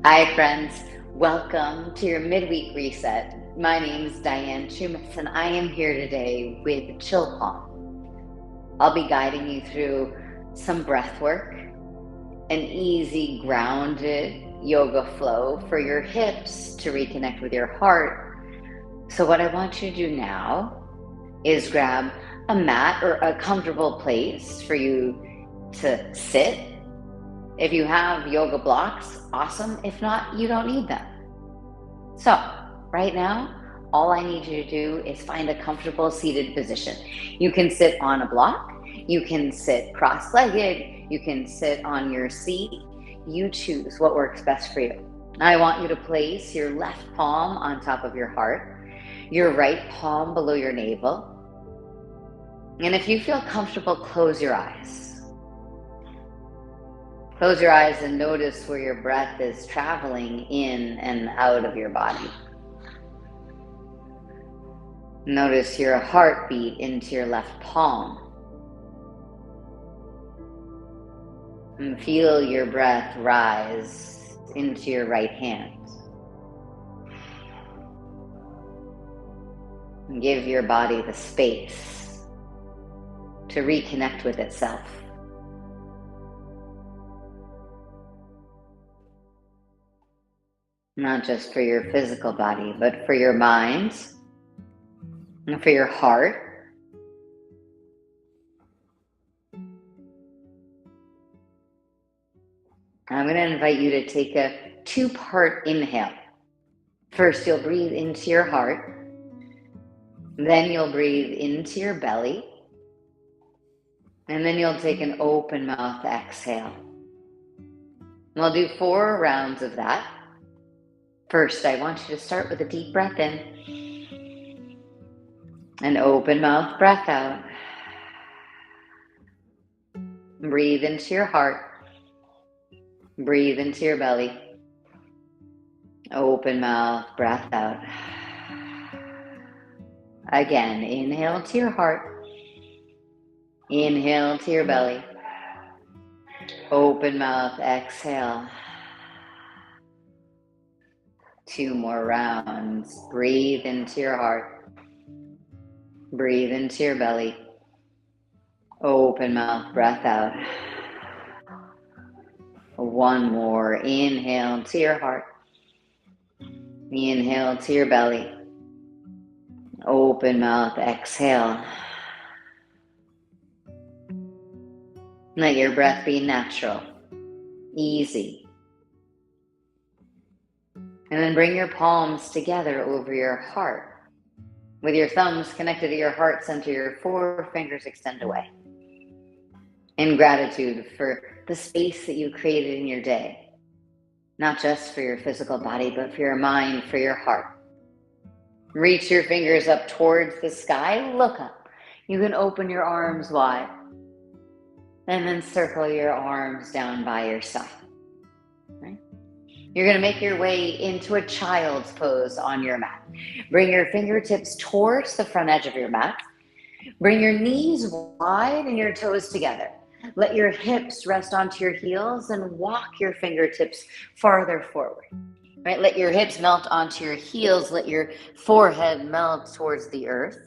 Hi, friends. Welcome to your midweek reset. My name is Dyan Tsiumis, and I am here today with Chill Palm. I'll be guiding you through some breath work, an easy, grounded yoga flow for your hips to reconnect with your heart. So, what I want you to do now is grab a mat or a comfortable place for you to sit. If you have yoga blocks, awesome. If not, you don't need them. So, right now, all I need you to do is find a comfortable seated position. You can sit on a block, you can sit cross legged, you can sit on your seat. You choose what works best for you. I want you to place your left palm on top of your heart, your right palm below your navel. And if you feel comfortable, close your eyes. Close your eyes and notice where your breath is traveling in and out of your body. Notice your heartbeat into your left palm. And feel your breath rise into your right hand. And give your body the space to reconnect with itself. Not just for your physical body, but for your mind and for your heart. I'm going to invite you to take a two-part inhale. First, you'll breathe into your heart. Then you'll breathe into your belly. And then you'll take an open mouth exhale. We'll do 4 rounds of that. First, I want you to start with a deep breath in. An open mouth breath out. Breathe into your heart. Breathe into your belly. Open mouth breath out. Again, inhale to your heart. Inhale to your belly. Open mouth exhale. 2 more rounds. Breathe into your heart. Breathe into your belly. Open mouth breath out. 1 more. Inhale to your heart. Inhale to your belly. Open mouth exhale. Let your breath be natural, easy. And then bring your palms together over your heart. With your thumbs connected to your heart center, your 4 fingers extend away. In gratitude for the space that you created in your day. Not just for your physical body, but for your mind, for your heart. Reach your fingers up towards the sky. Look up. You can open your arms wide. And then circle your arms down by your side. Right? You're going to make your way into a child's pose on your mat. Bring your fingertips towards the front edge of your mat. Bring your knees wide and your toes together. Let your hips rest onto your heels and walk your fingertips farther forward. Right? Let your hips melt onto your heels. Let your forehead melt towards the earth.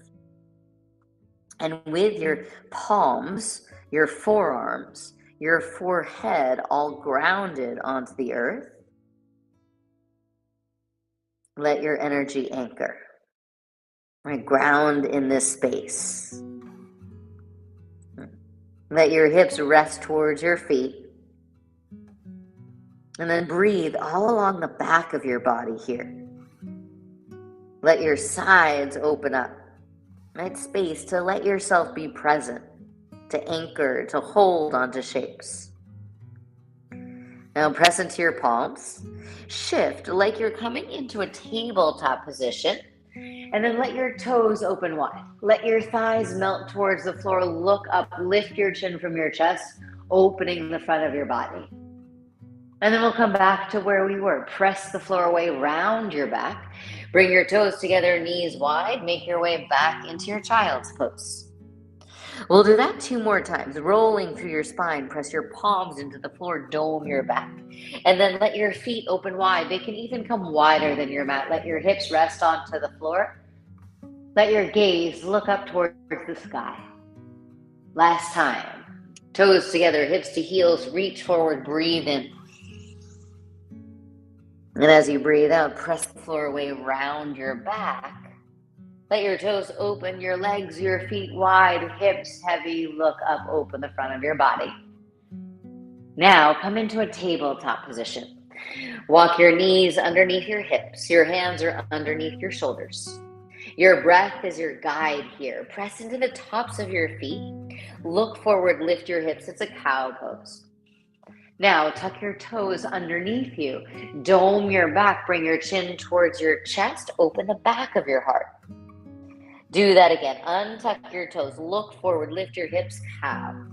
And with your palms, your forearms, your forehead all grounded onto the earth, let your energy anchor. Right? Ground in this space. Let your hips rest towards your feet. And then breathe all along the back of your body here. Let your sides open up. Right? Space to let yourself be present, to anchor, to hold onto shapes. Now press into your palms. Shift like you're coming into a tabletop position. And then let your toes open wide. Let your thighs melt towards the floor. Look up, lift your chin from your chest, opening the front of your body. And then we'll come back to where we were. Press the floor away, round your back. Bring your toes together, knees wide. Make your way back into your child's pose. We'll do that 2 more times. Rolling through your spine, press your palms into the floor, dome your back. And then let your feet open wide. They can even come wider than your mat. Let your hips rest onto the floor. Let your gaze look up towards the sky. Last time. Toes together, hips to heels, reach forward, breathe in. And as you breathe out, press the floor away, round your back. Let your toes open, your legs, your feet wide, hips heavy, look up, open the front of your body. Now come into a tabletop position. Walk your knees underneath your hips. Your hands are underneath your shoulders. Your breath is your guide here. Press into the tops of your feet. Look forward, lift your hips. It's a cow pose. Now tuck your toes underneath you. Dome your back. Bring your chin towards your chest. Open the back of your heart. Do that again. Untuck your toes. Look forward. Lift your hips. Cow.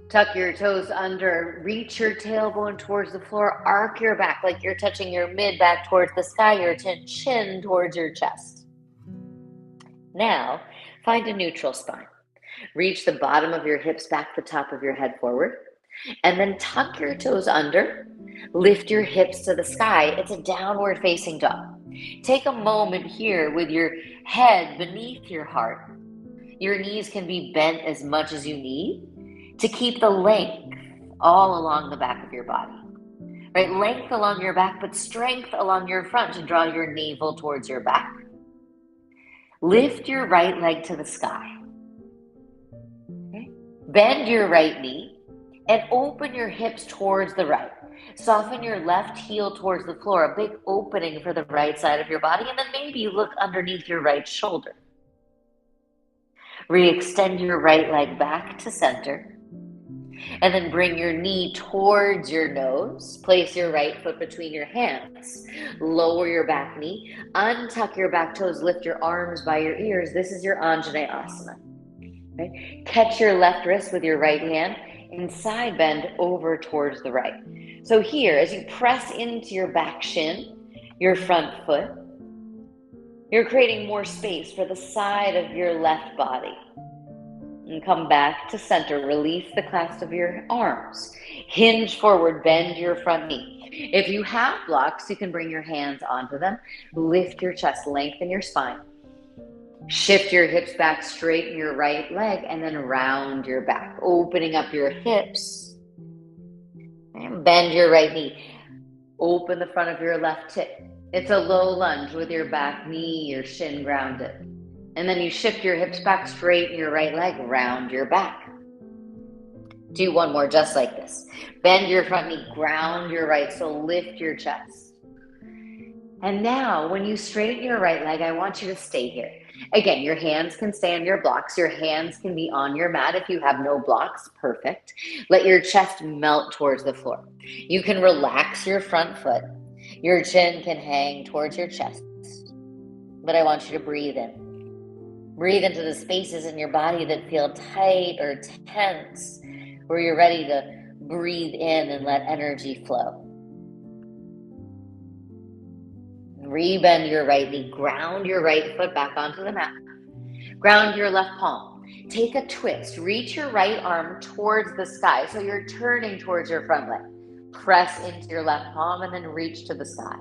Tuck your toes under. Reach your tailbone towards the floor. Arc your back like you're touching your mid-back towards the sky. Your chin towards your chest. Now, find a neutral spine. Reach the bottom of your hips back, the top of your head forward. And then tuck your toes under. Lift your hips to the sky. It's a downward facing dog. Take a moment here with your head beneath your heart. Your knees can be bent as much as you need to keep the length all along the back of your body. Right? Length along your back, but strength along your front to draw your navel towards your back. Lift your right leg to the sky. Okay? Bend your right knee and open your hips towards the right. Soften your left heel towards the floor, a big opening for the right side of your body, and then maybe look underneath your right shoulder. Re-extend your right leg back to center, and then bring your knee towards your nose. Place your right foot between your hands. Lower your back knee, untuck your back toes, lift your arms by your ears. This is your Anjaneyasana. Right? Catch your left wrist with your right hand and side bend over towards the right. So here, as you press into your back shin, your front foot, you're creating more space for the side of your left body. And come back to center. Release the clasp of your arms. Hinge forward, bend your front knee. If you have blocks, you can bring your hands onto them. Lift your chest, lengthen your spine. Shift your hips back, straighten your right leg, and then round your back, opening up your hips. And bend your right knee. Open the front of your left hip. It's a low lunge with your back knee, your shin grounded. And then you shift your hips back, straighten your right leg, round your back. Do one more just like this. Bend your front knee, ground your right, so lift your chest. And now, when you straighten your right leg, I want you to stay here. Again, your hands can stay on your blocks. Your hands can be on your mat if you have no blocks. Perfect. Let your chest melt towards the floor. You can relax your front foot. Your chin can hang towards your chest. But I want you to breathe in. Breathe into the spaces in your body that feel tight or tense, where you're ready to breathe in and let energy flow. Rebend your right knee. Ground your right foot back onto the mat. Ground your left palm. Take a twist. Reach your right arm towards the sky, so you're turning towards your front leg. Press into your left palm and then reach to the sky.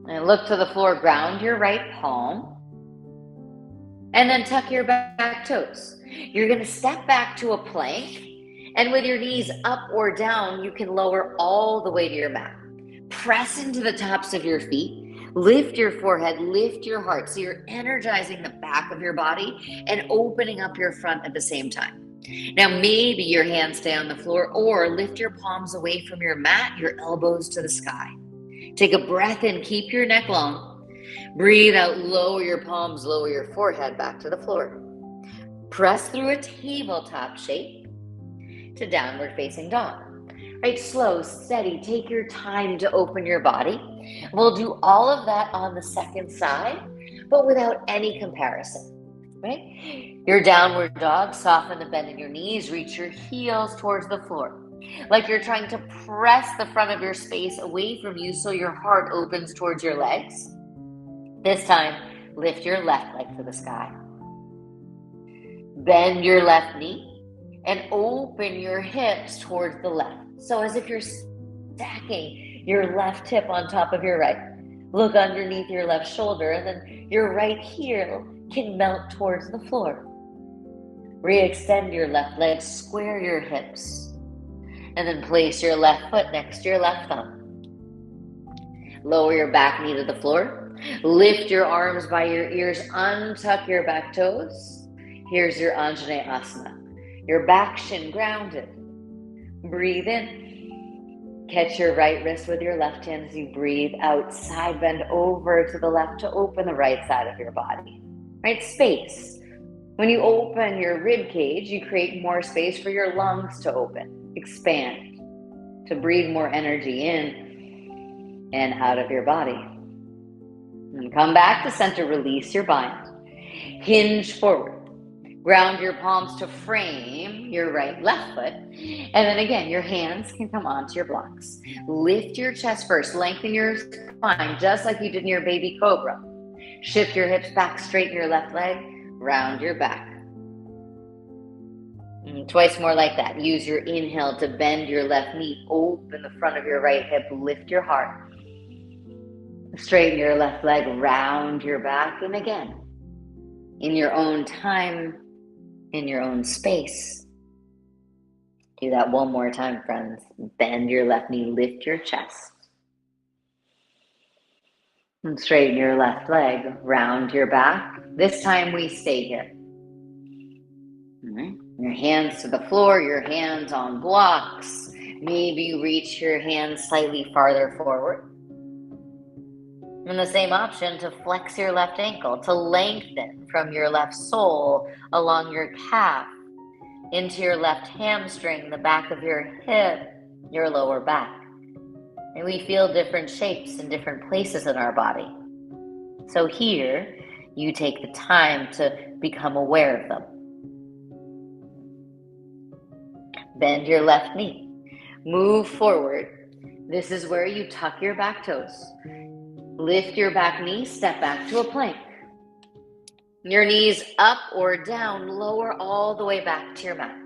And look to the floor. Ground your right palm. And then tuck your back toes. You're going to step back to a plank. And with your knees up or down, you can lower all the way to your mat. Press into the tops of your feet. Lift your forehead, lift your heart. So you're energizing the back of your body and opening up your front at the same time. Now, maybe your hands stay on the floor or lift your palms away from your mat, your elbows to the sky. Take a breath in, keep your neck long. Breathe out, lower your palms, lower your forehead back to the floor. Press through a tabletop shape to downward facing dog. Right, slow, steady, take your time to open your body. We'll do all of that on the second side, but without any comparison, right? Your downward dog, soften the bend in your knees, reach your heels towards the floor. Like you're trying to press the front of your space away from you so your heart opens towards your legs. This time, lift your left leg to the sky. Bend your left knee and open your hips towards the left. So as if you're stacking your left hip on top of your right. Look underneath your left shoulder, and then your right heel can melt towards the floor. Re-extend your left leg, square your hips, and then place your left foot next to your left thumb. Lower your back knee to the floor. Lift your arms by your ears, untuck your back toes. Here's your Anjaneyasana. Your back shin grounded. Breathe in. Catch your right wrist with your left hand as you breathe out. Side bend over to the left to open the right side of your body. Right? Space. When you open your rib cage, you create more space for your lungs to open, expand, to breathe more energy in and out of your body. And come back to center, release your bind. Hinge forward. Ground your palms to frame your left foot. And then again, your hands can come onto your blocks. Lift your chest first. Lengthen your spine, just like you did in your baby cobra. Shift your hips back, straighten your left leg, round your back. And twice more like that. Use your inhale to bend your left knee, open the front of your right hip, lift your heart. Straighten your left leg, round your back, and again, in your own time, in your own space. Do that one more time, friends. Bend your left knee, lift your chest. And straighten your left leg, round your back. This time we stay here. All right. Your hands to the floor, your hands on blocks. Maybe you reach your hands slightly farther forward. And the same option to flex your left ankle, to lengthen from your left sole along your calf into your left hamstring, the back of your hip, your lower back. And we feel different shapes in different places in our body. So here, you take the time to become aware of them. Bend your left knee. Move forward. This is where you tuck your back toes. Lift your back knee, step back to a plank. Your knees up or down, lower all the way back to your mat.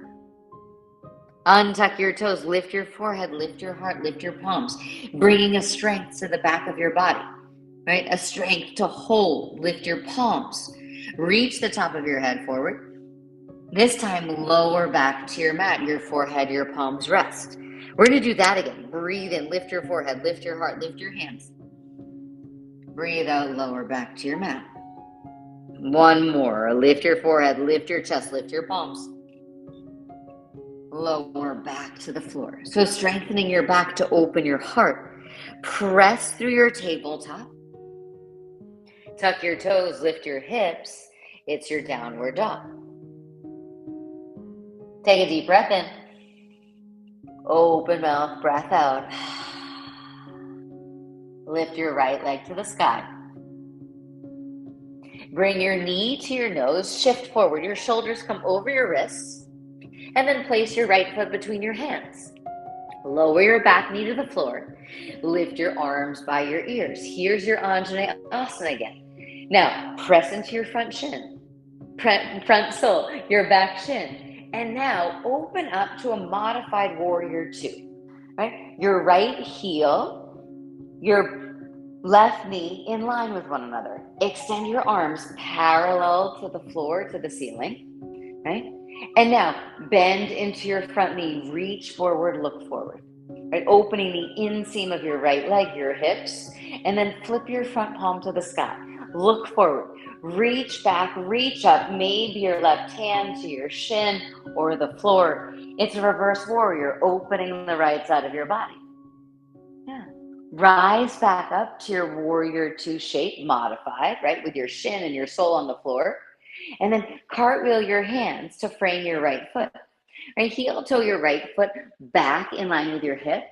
Untuck your toes, lift your forehead, lift your heart, lift your palms, bringing a strength to the back of your body, right? A strength to hold, lift your palms, reach the top of your head forward. This time, lower back to your mat, your forehead, your palms rest. We're gonna do that again. Breathe in, lift your forehead, lift your heart, lift your hands. Breathe out, lower back to your mat. One more. Lift your forehead, lift your chest, lift your palms. Lower back to the floor. So strengthening your back to open your heart. Press through your tabletop. Tuck your toes, lift your hips. It's your downward dog. Take a deep breath in. Open mouth, breath out. Lift your right leg to the sky. Bring your knee to your nose, shift forward. Your shoulders come over your wrists. And then place your right foot between your hands. Lower your back knee to the floor. Lift your arms by your ears. Here's your Anjaneyasana again. Now, press into your front shin. Front sole, your back shin. And now, open up to a modified warrior two. Right? Your right heel, your left knee in line with one another. Extend your arms parallel to the floor, to the ceiling, right? And now bend into your front knee, reach forward, look forward, right? Opening the inseam of your right leg, your hips, and then flip your front palm to the sky. Look forward, reach back, reach up, maybe your left hand to your shin or the floor. It's a reverse warrior, opening the right side of your body. Yeah. Rise back up to your warrior two shape, modified, right? With your shin and your sole on the floor. And then cartwheel your hands to frame your right foot. Right? Heel toe your right foot back in line with your hip.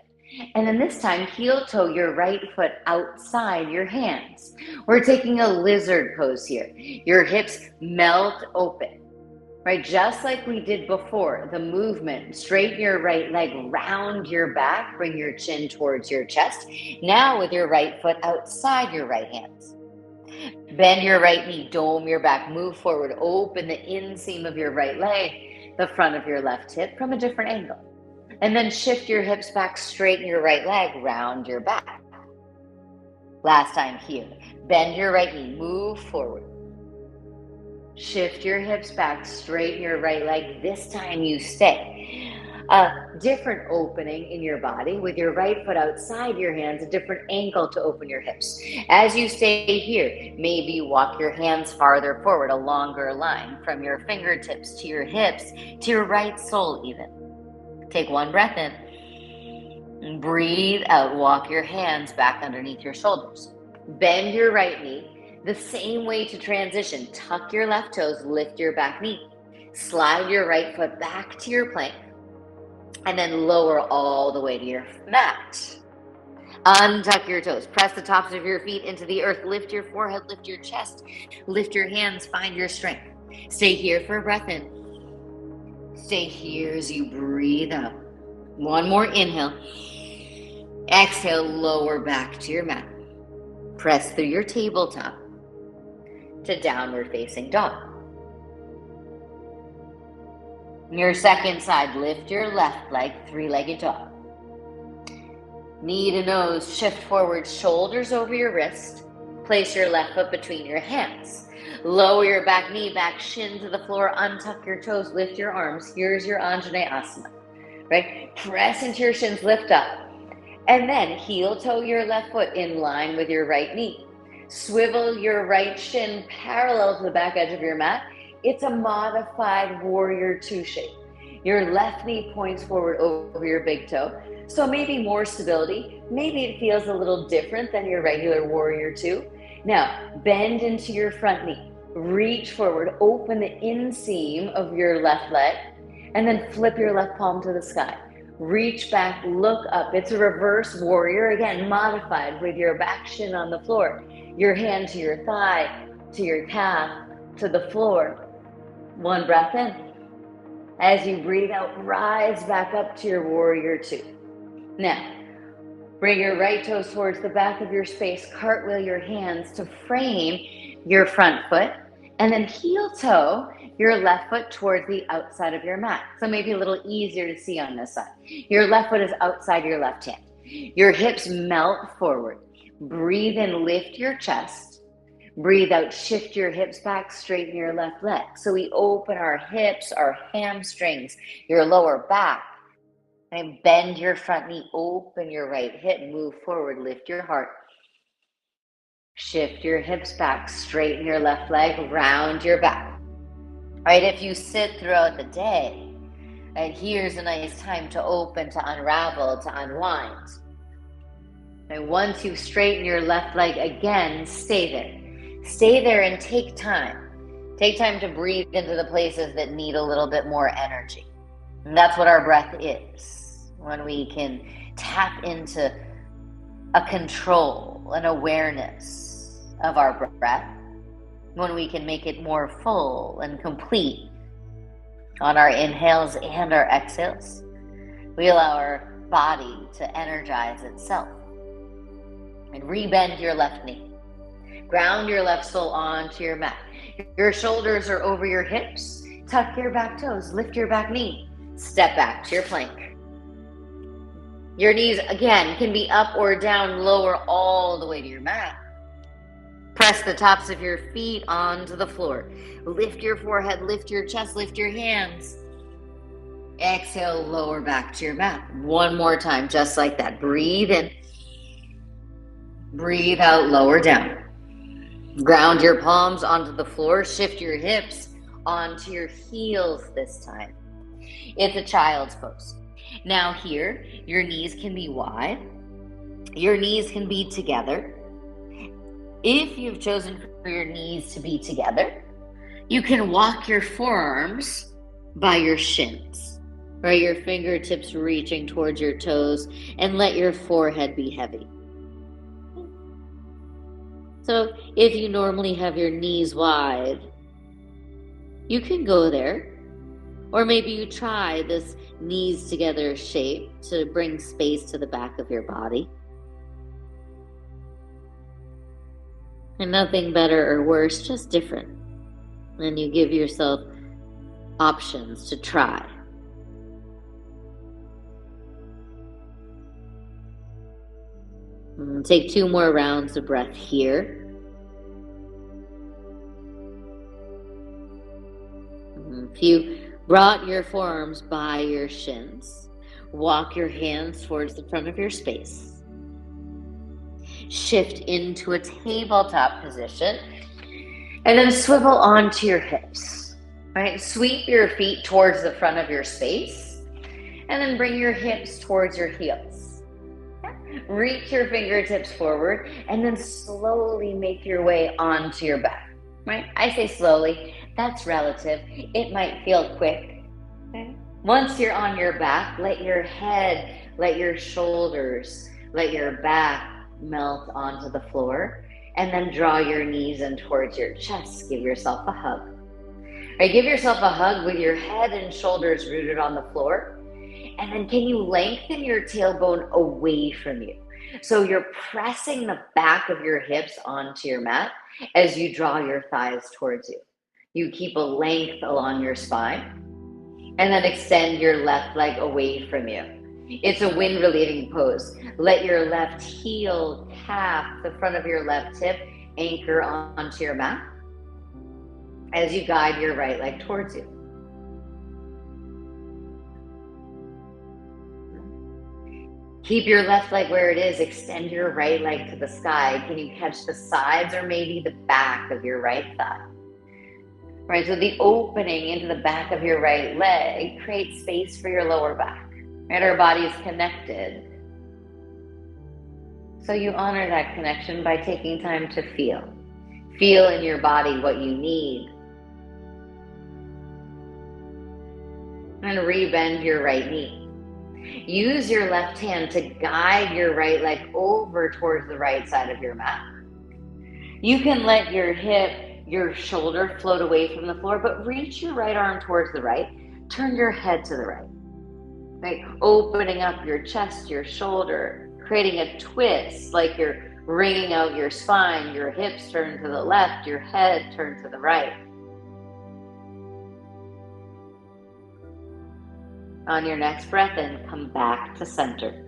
And then this time, heel toe your right foot outside your hands. We're taking a lizard pose here. Your hips melt open. Right? Just like we did before, the movement, straighten your right leg, round your back, bring your chin towards your chest. Now with your right foot outside your right hands. Bend your right knee, dome your back, move forward, open the inseam of your right leg, the front of your left hip from a different angle. And then shift your hips back, straighten your right leg, round your back. Last time here. Bend your right knee, move forward. Shift your hips back, straighten your right leg. This time you stay. A different opening in your body with your right foot outside your hands, a different angle to open your hips. As you stay here, maybe you walk your hands farther forward, a longer line from your fingertips to your hips, to your right sole even. Take one breath in. And breathe out, walk your hands back underneath your shoulders. Bend your right knee. The same way to transition. Tuck your left toes, lift your back knee. Slide your right foot back to your plank. And then lower all the way to your mat. Untuck your toes. Press the tops of your feet into the earth. Lift your forehead, lift your chest. Lift your hands, find your strength. Stay here for a breath in. Stay here as you breathe out. One more inhale. Exhale, lower back to your mat. Press through your tabletop to downward facing dog. Your second side, lift your left leg, three-legged dog. Knee to nose, shift forward, shoulders over your wrist. Place your left foot between your hands. Lower your back knee, back shin to the floor, untuck your toes, lift your arms. Here's your Anjaneyasana, right? Press into your shins, lift up. And then heel toe your left foot in line with your right knee. Swivel your right shin parallel to the back edge of your mat. It's a modified warrior two shape. Your left knee points forward over your big toe. So maybe more stability. Maybe it feels a little different than your regular warrior two. Now, bend into your front knee. Reach forward, open the inseam of your left leg, and then flip your left palm to the sky. Reach back, look up. It's a reverse warrior, again, modified with your back shin on the floor. Your hand to your thigh, to your calf, to the floor. One breath in. As you breathe out, rise back up to your warrior two. Now, bring your right toes towards the back of your space. Cartwheel your hands to frame your front foot. And then heel toe your left foot towards the outside of your mat. So maybe a little easier to see on this side. Your left foot is outside your left hand. Your hips melt forward. Breathe in, lift your chest. Breathe out, shift your hips back, straighten your left leg. So we open our hips, our hamstrings, your lower back. And bend your front knee, open your right hip, move forward, lift your heart. Shift your hips back, straighten your left leg, round your back. Right, if you sit throughout the day, right, here's a nice time to open, to unravel, to unwind. And once you straighten your left leg again, stay there. Stay there and take time. Take time to breathe into the places that need a little bit more energy. And that's what our breath is. When we can tap into a control, an awareness of our breath, when we can make it more full and complete on our inhales and our exhales, we allow our body to energize itself. And rebend your left knee. Ground your left sole onto your mat. Your shoulders are over your hips. Tuck your back toes, lift your back knee. Step back to your plank. Your knees, again, can be up or down, lower all the way to your mat. Press the tops of your feet onto the floor. Lift your forehead, lift your chest, lift your hands. Exhale, lower back to your mat. One more time, just like that. Breathe in. Breathe out, lower down. Ground your palms onto the floor. Shift your hips onto your heels this time. It's a child's pose. Now here, your knees can be wide. Your knees can be together. If you've chosen for your knees to be together, you can walk your forearms by your shins, right? Your fingertips reaching towards your toes, and let your forehead be heavy. So if you normally have your knees wide, you can go there. Or maybe you try this knees together shape to bring space to the back of your body. And nothing better or worse, just different. And you give yourself options to try. And take 2 more rounds of breath here. If you brought your forearms by your shins, walk your hands towards the front of your space. Shift into a tabletop position and then swivel onto your hips. Right? Sweep your feet towards the front of your space and then bring your hips towards your heels. Reach your fingertips forward and then slowly make your way onto your back. Right? I say slowly, that's relative. It might feel quick. Okay? Once you're on your back, let your head, let your shoulders, let your back melt onto the floor, and then draw your knees in towards your chest. Give yourself a hug. Right? Give yourself a hug with your head and shoulders rooted on the floor. And then can you lengthen your tailbone away from you? So you're pressing the back of your hips onto your mat as you draw your thighs towards you. You keep a length along your spine and then extend your left leg away from you. It's a wind relieving pose. Let your left heel, calf, the front of your left hip anchor onto your mat as you guide your right leg towards you. Keep your left leg where it is. Extend your right leg to the sky. Can you catch the sides or maybe the back of your right thigh? Right, so the opening into the back of your right leg creates space for your lower back. Right, our body is connected. So you honor that connection by taking time to feel. Feel in your body what you need. And rebend your right knee. Use your left hand to guide your right leg over towards the right side of your mat. You can let your hip, your shoulder float away from the floor, but reach your right arm towards the right. Turn your head to the right. Right? Opening up your chest, your shoulder, creating a twist like you're wringing out your spine. Your hips turn to the left, your head turn to the right. On your next breath in, come back to center.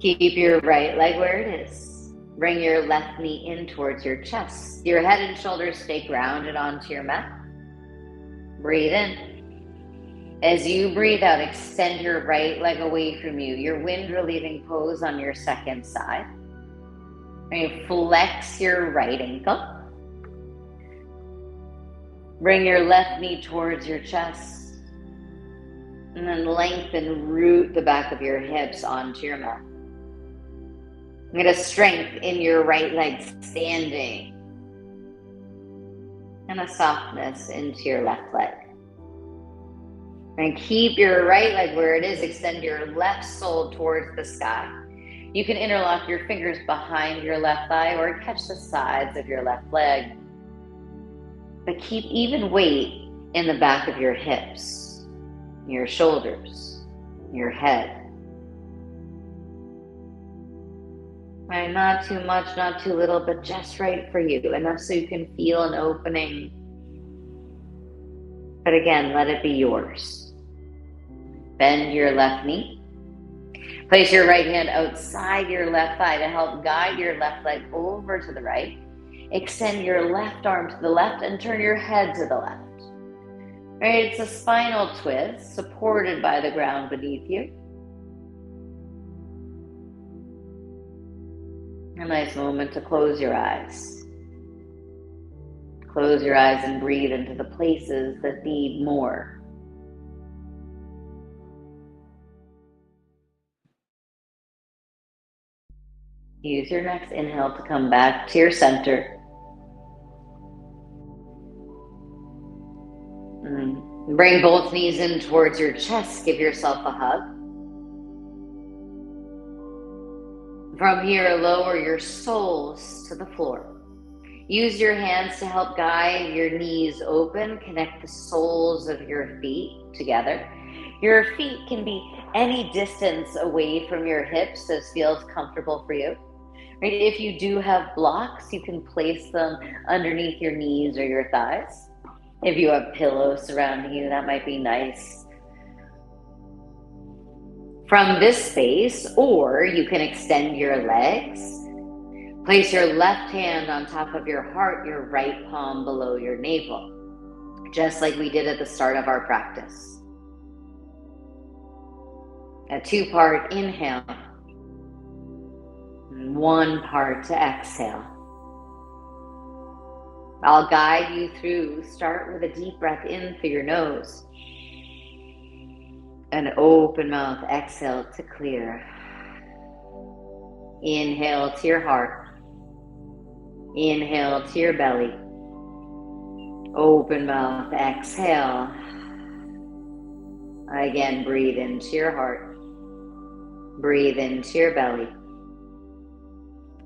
Keep your right leg where it is. Bring your left knee in towards your chest. Your head and shoulders stay grounded onto your mat. Breathe in. As you breathe out, extend your right leg away from you. Your wind relieving pose on your second side. And flex your right ankle. Bring your left knee towards your chest. And then lengthen, root the back of your hips onto your mat. Get a strength in your right leg standing. And a softness into your left leg. And keep your right leg where it is. Extend your left sole towards the sky. You can interlock your fingers behind your left thigh or catch the sides of your left leg. But keep even weight in the back of your hips, your shoulders, your head. Right, not too much, not too little, but just right for you. Enough so you can feel an opening. But again, let it be yours. Bend your left knee. Place your right hand outside your left thigh to help guide your left leg over to the right. Extend your left arm to the left and turn your head to the left. Right, it's a spinal twist supported by the ground beneath you. A nice moment to close your eyes. Close your eyes and breathe into the places that need more. Use your next inhale to come back to your center. Bring both knees in towards your chest. Give yourself a hug. From here, lower your soles to the floor. Use your hands to help guide your knees open. Connect the soles of your feet together. Your feet can be any distance away from your hips as feels comfortable for you. Right? If you do have blocks, you can place them underneath your knees or your thighs. If you have pillows surrounding you, that might be nice. From this space, or you can extend your legs. Place your left hand on top of your heart, your right palm below your navel, just like we did at the start of our practice. A 2-part inhale, and 1 part to exhale. I'll guide you through. Start with a deep breath in through your nose. An open mouth, exhale to clear. Inhale to your heart. Inhale to your belly. Open mouth, exhale. Again, breathe into your heart. Breathe into your belly.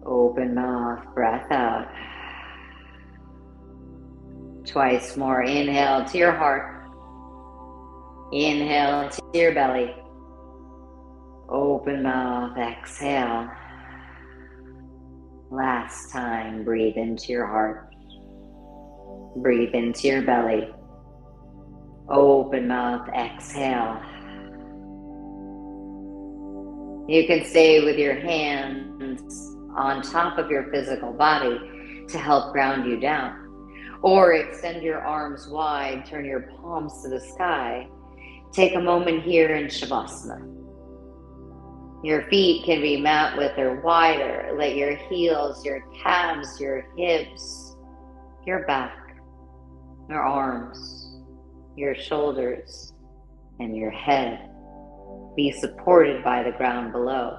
Open mouth, breath out. Twice more. Inhale to your heart. Inhale to your belly. Open mouth, exhale. Last time, breathe into your heart. Breathe into your belly. Open mouth, exhale. You can stay with your hands on top of your physical body to help ground you down. Or extend your arms wide, turn your palms to the sky. Take a moment here in Shavasana. Your feet can be mat width or wider. Let your heels, your calves, your hips, your back, your arms, your shoulders, and your head be supported by the ground below,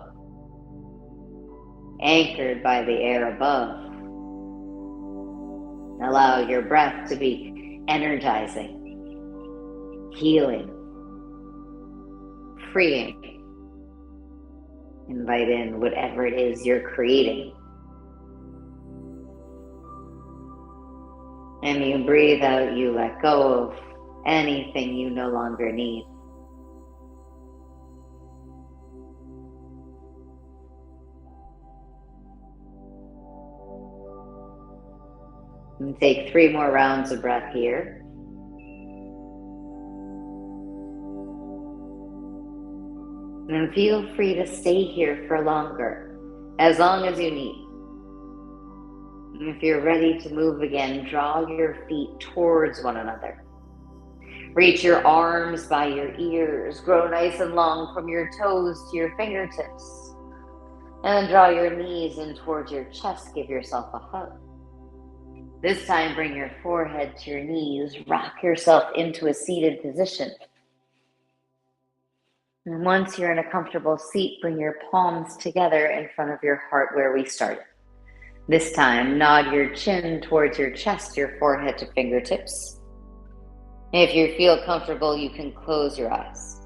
anchored by the air above. Allow your breath to be energizing, healing, freeing. Invite in whatever it is you're creating. And you breathe out, you let go of anything you no longer need. And take 3 more rounds of breath here. And feel free to stay here for longer, as long as you need. And if you're ready to move again, draw your feet towards one another. Reach your arms by your ears, grow nice and long from your toes to your fingertips. And then draw your knees in towards your chest, give yourself a hug. This time, bring your forehead to your knees, rock yourself into a seated position. And once you're in a comfortable seat, bring your palms together in front of your heart where we started. This time, nod your chin towards your chest, your forehead to fingertips. If you feel comfortable, you can close your eyes.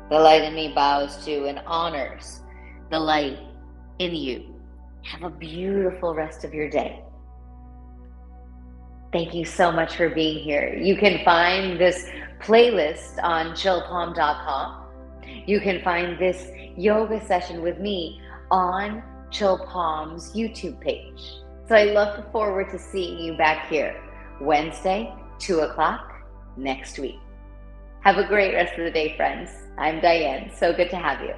The light in me bows to and honors the light in you. Have a beautiful rest of your day. Thank you so much for being here. You can find this playlist on chillpalm.com. You can find this yoga session with me on Chill Palm's YouTube page. So I look forward to seeing you back here Wednesday, 2 o'clock next week. Have a great rest of the day, friends. I'm Dyan. So good to have you.